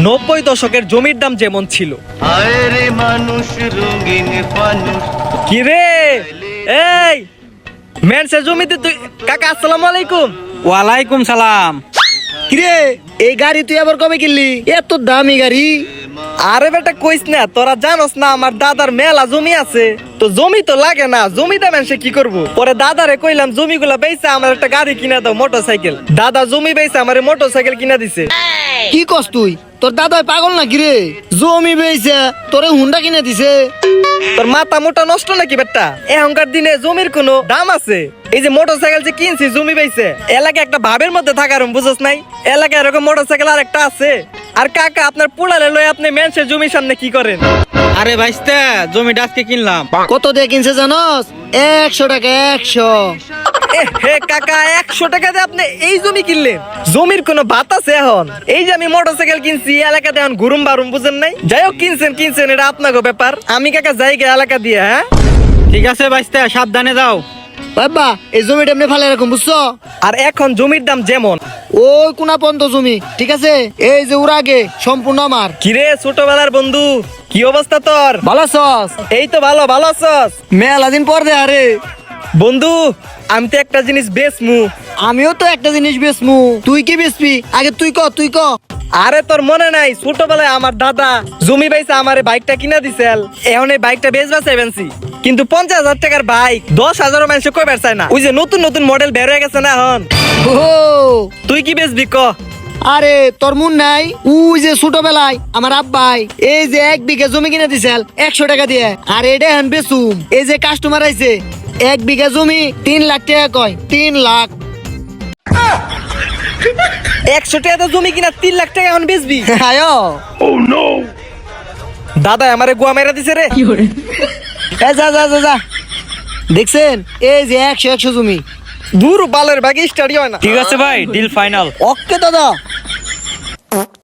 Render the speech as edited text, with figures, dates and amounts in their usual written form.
90 দশকের জমির দাম যেমন ছিল। কি রে এই মেনসে জমিতে তুই কাকা আসসালামু আলাইকুম। ওয়ালাইকুম সালাম। কিরে এই গাড়ি তুই আবার কবে কিনলি? এত দামি গাড়ি। আরে বেটা কইস না, তোরা জানোস না আমার দাদার মেলা জমি আছে, তো জমি তো লাগে না, জমিটা মানুষে কি করবো। পরে দাদারে কইলাম জমিগুলা বেচে আমার একটা গাড়ি কিনা দাও, মোটরসাইকেল। দাদা জমি বেচে আমার মোটরসাইকেল কিনা দিছে। কি কস তুই? তোর দাদাই পাগল নাকি রে? জমি বেইছে তোরে হুন্ডা কিনে দিছে। তোর মাথা মোটা নষ্ট নাকি বেটা? এখনকার দিনে জমির কোনো দাম আছে? এই যে মোটরসাইকেল যে কিনছি জমি বেচে, এলাকায় একটা ভাবের মধ্যে থাকার বুঝছ নাই? এলাকায় এরকম মোটরসাইকেল আর একটা আছে। আর কাকা আপনার পুলালে লয়ে আপনি মেনসের জমির সামনে কি করেন? আরে ভাইস্তা জমিটা আজকে কিনলাম। কত দিয়ে কিনছে জানোস? 100 টাকা 100। হে কাকা 100 টাকা দিয়ে আপনি এই জমি কিনলেন? জমির কোনো ভাত আছে এখন? এই যে আমি মোটরসাইকেল কিনছি এলাকাতে এখন ঘুরুম বারুম বুঝেন নাই? যাই হোক কিনছেন এটা আপনাকে ব্যাপার। আমি কাকা যাই গে এলাকা দিয়ে। হ্যাঁ ঠিক আছে ভাইস্তা, সাবধানে যাও। বাবা এই জমিটা এমনি ফালে রাখুন বুঝছো? আর এখন জমির দাম যেমন, ওই কোনা পর্যন্ত জমি, ঠিক আছে? এই যে ওর আগে সম্পূর্ণ আমার। কিরে ছোটবেলার বন্ধু, কি অবস্থা তোর? ভালো আছস? এই তো ভালো আছস? মেলা দিন পর দে। আরে বন্ধু আমি তো একটা জিনিস বেচমু। আমিও তো একটা জিনিস বেচমু। তুই কি বেচবি? আগে তুই ক। আরে তোর মনে নাই ছোটবেলায় আমার দাদা জমি বেচে আমার বাইকটা কিনা দিছিল। এখন এই বাইকটা বেচবা চাইবেনছি, কিন্তু 50,000 টাকার বাইক 10,000 মানুষ কই বেচয় না। ওই যে নতুন নতুন মডেল বের হয়ে গেছে না এখন। ও তুই কি বেচবি ক? আরে তোর মন নাই? ওই যে ছোটবেলায় আমার আব্বাই এই যে 1 বিঘা জমি কিনে দিছিল 100 টাকা দিয়ে। আর এটা এখন বেচুম। এই যে কাস্টমার আইছে 1 বিঘা জমি 3 লাখ টাকা কয়। 3 লাখ। 100 টাকা জমি কিনা 3 লাখ টাকা এখন বেচবি? আয়ো দাদা আমারে গুয়া মেরা দিছে রে। এ যা দেখছেন? এই যে 100 জমি। দূর বালের বাগে স্টাডি হয় না। ঠিক আছে ভাই, ডিল ফাইনাল। ওকে দাদা।